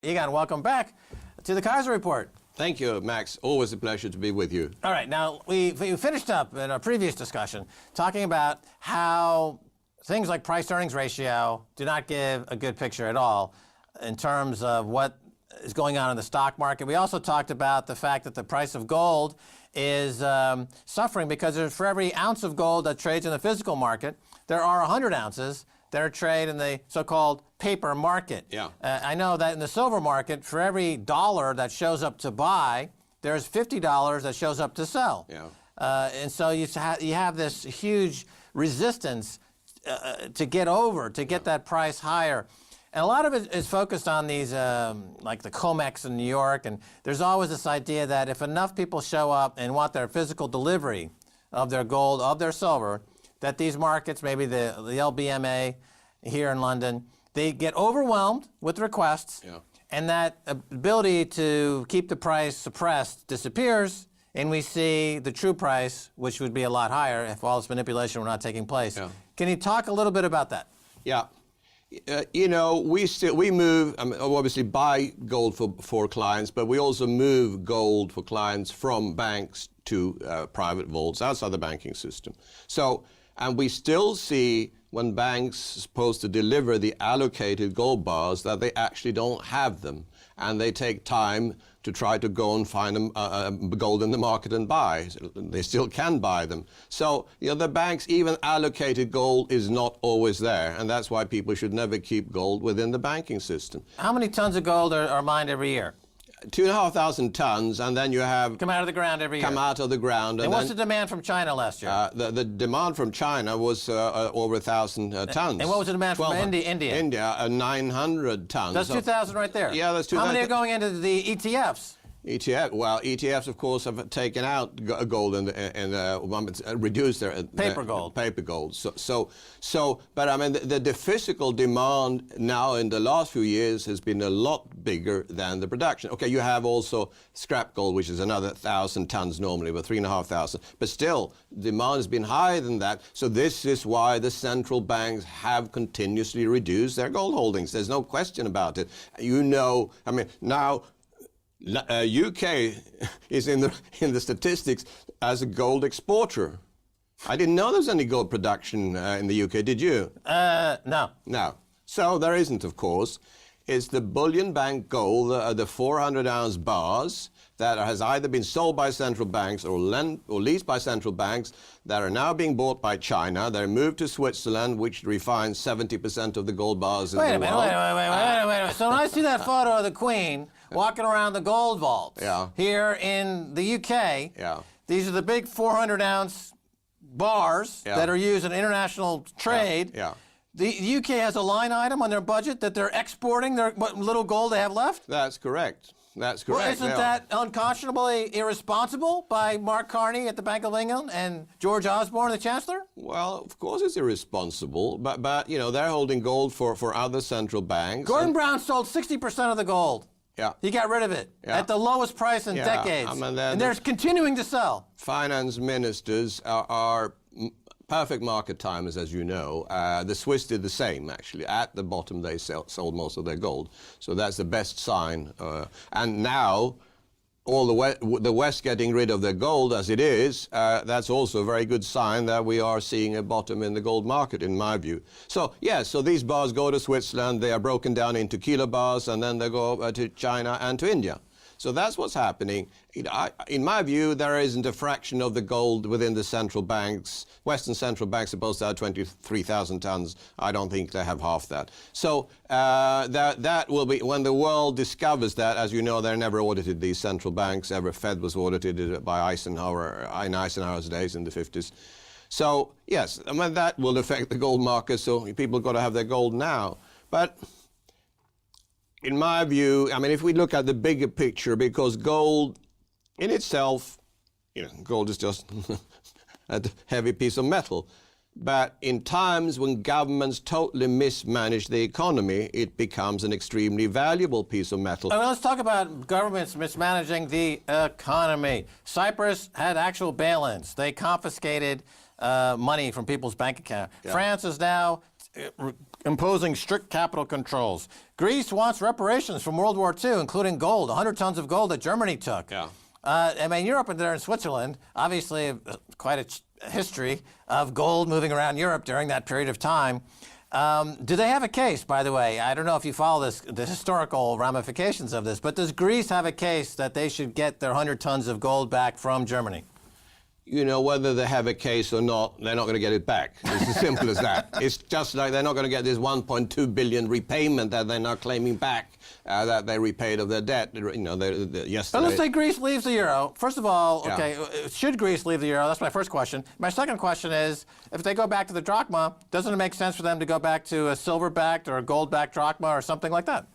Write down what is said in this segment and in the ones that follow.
Egon, welcome back to the Keiser Report. Thank you, Max. Always a pleasure to be with you. All right, now we finished up in our previous discussion talking about how things like price-earnings ratio do not give a good picture at all in terms of what is going on in the stock market. We also talked about the fact that the price of gold is suffering because for every ounce of gold that trades in the physical market, there are 100 ounces that are traded in the so-called paper market. Yeah. I know that in the silver market, for every dollar that shows up to buy, there's $50 that shows up to sell. Yeah. And so you have this huge resistance to get that price higher. And a lot of it is focused on these, like the COMEX in New York, and there's always this idea that if enough people show up and want their physical delivery of their gold, of their silver, that these markets, maybe the LBMA here in London, they get overwhelmed with requests, yeah. and that ability to keep the price suppressed disappears, and we see the true price, which would be a lot higher if all this manipulation were not taking place. Yeah. Can you talk a little bit about that? Yeah. You know, we move, obviously buy gold for clients, but we also move gold for clients from banks to private vaults outside the banking system. So, and we still see when banks are supposed to deliver the allocated gold bars that they actually don't have them. And they take time to try to go and find them, gold in the market and buy. They still can buy them. So, you know, the banks, even allocated gold is not always there. And that's why people should never keep gold within the banking system. How many tons of gold are mined every year? 2,500 tons, and then you have... Come out of the ground every year. Come out of the ground. And what's the demand from China last year? The demand from China was over 1,000 tons. And what was the demand from India? India, 900 tons. That's 2,000 right there. Yeah, that's 2,000. How many are going into the ETFs? Well, ETFs, of course, have taken out gold and reduced their paper gold. Paper gold. But I mean, the physical demand now in the last few years has been a lot bigger than the production. Okay, you have also scrap gold, which is another 1,000 tons normally, but 3,500. But still, demand has been higher than that. So this is why the central banks have continuously reduced their gold holdings. There's no question about it. You know, I mean, now. UK is in the statistics as a gold exporter. I didn't know there was any gold production in the UK. Did you? No. No. So there isn't, of course. It's the bullion bank gold, the 400-ounce bars that has either been sold by central banks or leased by central banks that are now being bought by China. They're moved to Switzerland, which refines 70% of the gold bars in the world. Wait a minute. So when I see that photo of the Queen walking around the gold vaults here in the UK, these are the big 400-ounce bars that are used in international trade. The UK has a line item on their budget that they're exporting what little gold they have left? That's correct. That's correct. Well, isn't that unconscionably irresponsible by Mark Carney at the Bank of England and George Osborne, the Chancellor? Well, of course it's irresponsible, but you know, they're holding gold for other central banks. Gordon Brown sold 60% of the gold. Yeah. He got rid of it at the lowest price in decades. And they're continuing to sell. Finance ministers are perfect market timers, as you know. The Swiss did the same, actually. At the bottom, they sold most of their gold. So that's the best sign. And now, all the West getting rid of their gold as it is, that's also a very good sign that we are seeing a bottom in the gold market, in my view. So, yes, so these bars go to Switzerland. They are broken down into kilo bars, and then they go to China and to India. So that's what's happening. In my view, there isn't a fraction of the gold within the central banks. Western central banks are supposed to have 23,000 tons. I don't think they have half that. So that will be, when the world discovers that, as you know, they're never audited, these central banks. Every Fed was audited by Eisenhower in Eisenhower's days in the 50s. So, yes, I mean, that will affect the gold market, so people got to have their gold now. But in my view, I mean, if we look at the bigger picture, because gold in itself, you know, gold is just a heavy piece of metal. But in times when governments totally mismanage the economy, it becomes an extremely valuable piece of metal. Well, let's talk about governments mismanaging the economy. Cyprus had actual bail-ins. They confiscated money from people's bank accounts. France is now imposing strict capital controls. Greece wants reparations from World War II, including gold, 100 tons of gold that Germany took. Yeah. I mean, Europe and there in Switzerland, obviously quite a history of gold moving around Europe during that period of time. Do they have a case, by the way? I don't know if you follow the historical ramifications of this, but does Greece have a case that they should get their 100 tons of gold back from Germany? You know, whether they have a case or not, they're not going to get it back. It's as simple as that. It's just like they're not going to get this 1.2 billion repayment that they're now claiming back, that they repaid of their debt, you know, yesterday. But let's say Greece leaves the euro. First of all, Yeah. okay, should Greece leave the euro? That's my first question. My second question is, if they go back to the drachma, doesn't it make sense for them to go back to a silver-backed or a gold-backed drachma or something like that?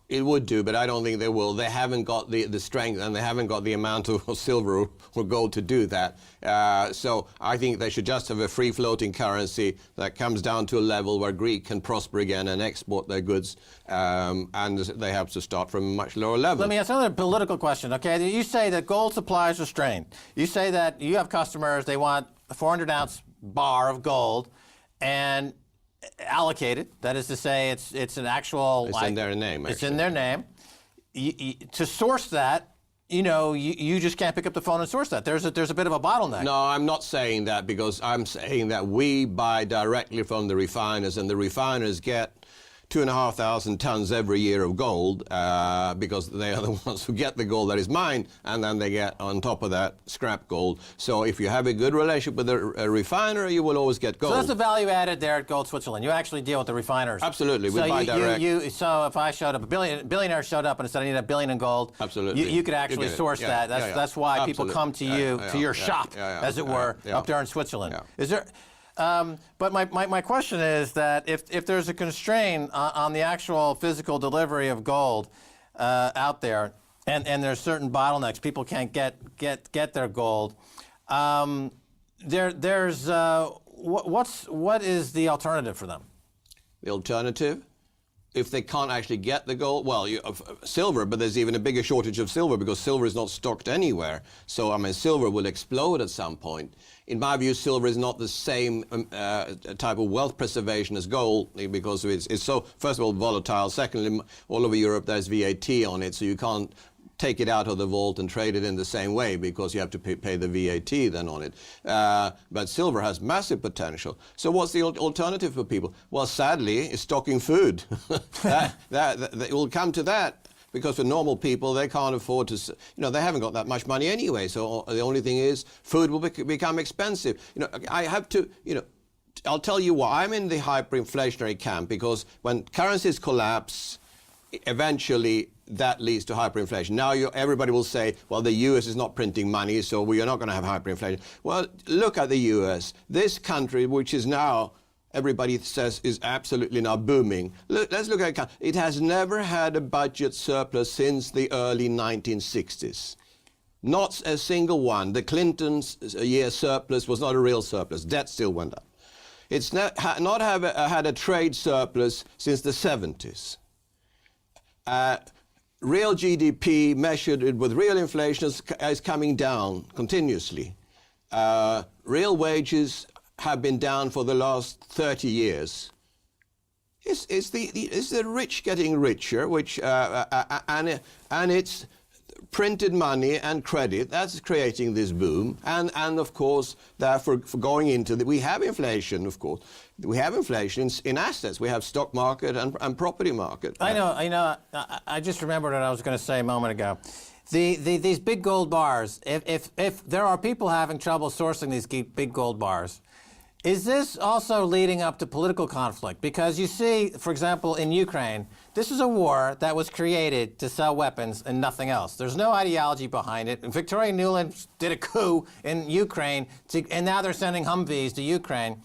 It would do, but I don't think they will. They haven't got the strength and they haven't got the amount of silver or gold to do that. So I think they should just have a free-floating currency that comes down to a level where Greece can prosper again and export their goods, and they have to start from a much lower level. Let me ask another political question, okay? You say that gold supply is restrained. You say that you have customers, they want a 400-ounce bar of gold, and allocated. That is to say, it's an actual. It's in their name. It's in their name. To source that, you know, you just can't pick up the phone and source that. There's a bit of a bottleneck. No, I'm not saying that, because I'm saying that we buy directly from the refiners, and the refiners get 2,500 tons every year of gold, because they are the ones who get the gold that is mined, and then they get on top of that scrap gold. So if you have a good relationship with a refiner, you will always get gold. So that's the value added there at Gold Switzerland. You actually deal with the refiners. Absolutely, we so buy direct. So if I showed up, a billionaire showed up and said I need $1 billion in gold, Absolutely. you could actually source that. That's why people come to you, to your shop, as it were, up there in Switzerland. Yeah. Is there? But my question is that if there's a constraint on the actual physical delivery of gold out there, and there's certain bottlenecks, people can't get their gold. What is the alternative for them? The alternative, if they can't actually get the gold, well, silver, but there's even a bigger shortage of silver because silver is not stocked anywhere. So, I mean, silver will explode at some point. In my view, silver is not the same type of wealth preservation as gold, because it's so, first of all, volatile. Secondly, all over Europe, there's VAT on it, so you can't take it out of the vault and trade it in the same way, because you have to pay the VAT then on it. But silver has massive potential. So what's the alternative for people? Well, sadly, it's stocking food. It will come to that, because for normal people, they can't afford to, you know, they haven't got that much money anyway. So the only thing is, food will become expensive. You know, I have to, you know, I'll tell you why. I'm in the hyperinflationary camp, because when currencies collapse, eventually that leads to hyperinflation. Now everybody will say, well, the US is not printing money, so we are not going to have hyperinflation. Well, look at the US. This country, which is now, everybody says, is absolutely now booming. Let's look at it. It has never had a budget surplus since the early 1960s. Not a single one. The Clintons' year surplus was not a real surplus. Debt still went up. It's not had a trade surplus since the 70s. Real GDP measured with real inflation is coming down continuously. Real wages have been down for the last 30 years. It's the rich getting richer, which and it's printed money and credit that's creating this boom, and of course, therefore, for going into we have inflation. Of course, we have inflation in assets. We have stock market and property market. I know. I just remembered what I was going to say a moment ago. These big gold bars. If there are people having trouble sourcing these big gold bars, is this also leading up to political conflict? Because you see, for example, in Ukraine, this is a war that was created to sell weapons and nothing else. There's no ideology behind it. Victoria Nuland did a coup in Ukraine, and now they're sending Humvees to Ukraine.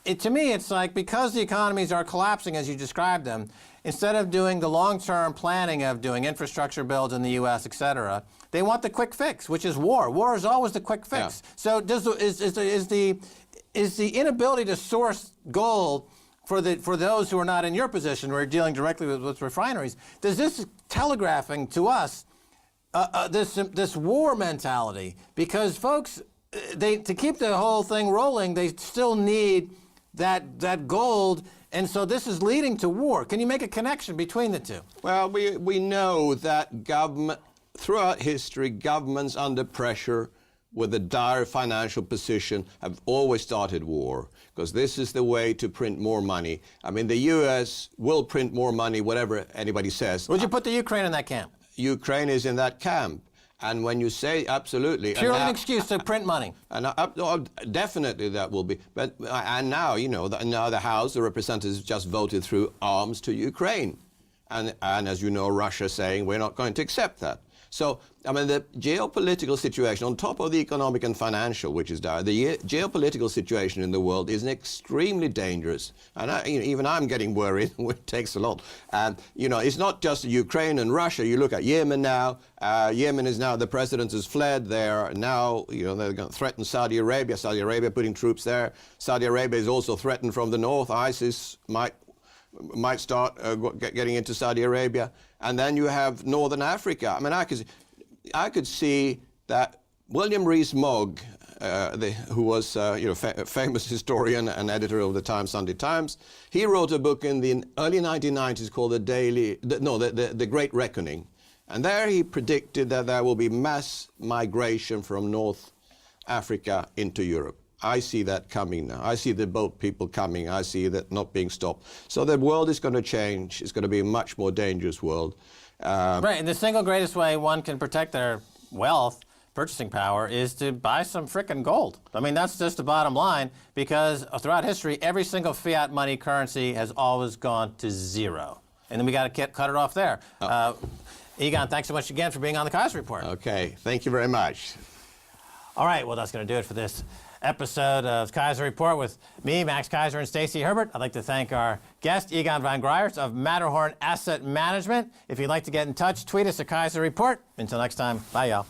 To me, it's like, because the economies are collapsing as you described them, instead of doing the long-term planning of doing infrastructure builds in the U.S., et cetera, they want the quick fix, which is war. War is always the quick fix. Yeah. So is the inability to source gold for those who are not in your position, who are dealing directly with refineries, does this telegraphing to us this war mentality? Because folks, to keep the whole thing rolling, they still need that gold and so this is leading to war. Can you make a connection between the two? Well, we know that government, throughout history, governments under pressure with a dire financial position have always started war, because this is the way to print more money. I mean, the U.S. will print more money, whatever anybody says. Would you put the Ukraine in that camp? Ukraine is in that camp. And when you say absolutely, purely an excuse to print money. And definitely that will be. But and now, you know, now the House, the representatives just voted through arms to Ukraine, and as you know, Russia saying we're not going to accept that. So I mean, the geopolitical situation, on top of the economic and financial, which is dire, the geopolitical situation in the world is extremely dangerous. And even I'm getting worried. It takes a lot. And you know, it's not just Ukraine and Russia. You look at Yemen now. Yemen is now, the president has fled. They are now, you know, they're going to threaten Saudi Arabia. Saudi Arabia putting troops there. Saudi Arabia is also threatened from the north. ISIS might start getting into Saudi Arabia. And then you have Northern Africa. I mean, I could see that William Rees-Mogg, who was a famous historian and editor of the Times, Sunday Times, he wrote a book in the early 1990s called The Great Reckoning. And there he predicted that there will be mass migration from North Africa into Europe. I see that coming now. I see the boat people coming. I see that not being stopped. So the world is going to change. It's going to be a much more dangerous world. Right, and the single greatest way one can protect their wealth, purchasing power, is to buy some frickin' gold. I mean, that's just the bottom line, because throughout history, every single fiat money currency has always gone to zero. And then we got to cut it off there. Egon, thanks so much again for being on the Keiser Report. Okay, thank you very much. All right, well, that's going to do it for this episode of Keiser Report with me, Max Keiser, and Stacey Herbert. I'd like to thank our guest, Egor van Greyerz of Matterhorn Asset Management. If you'd like to get in touch, tweet us at Keiser Report. Until next time, bye, y'all.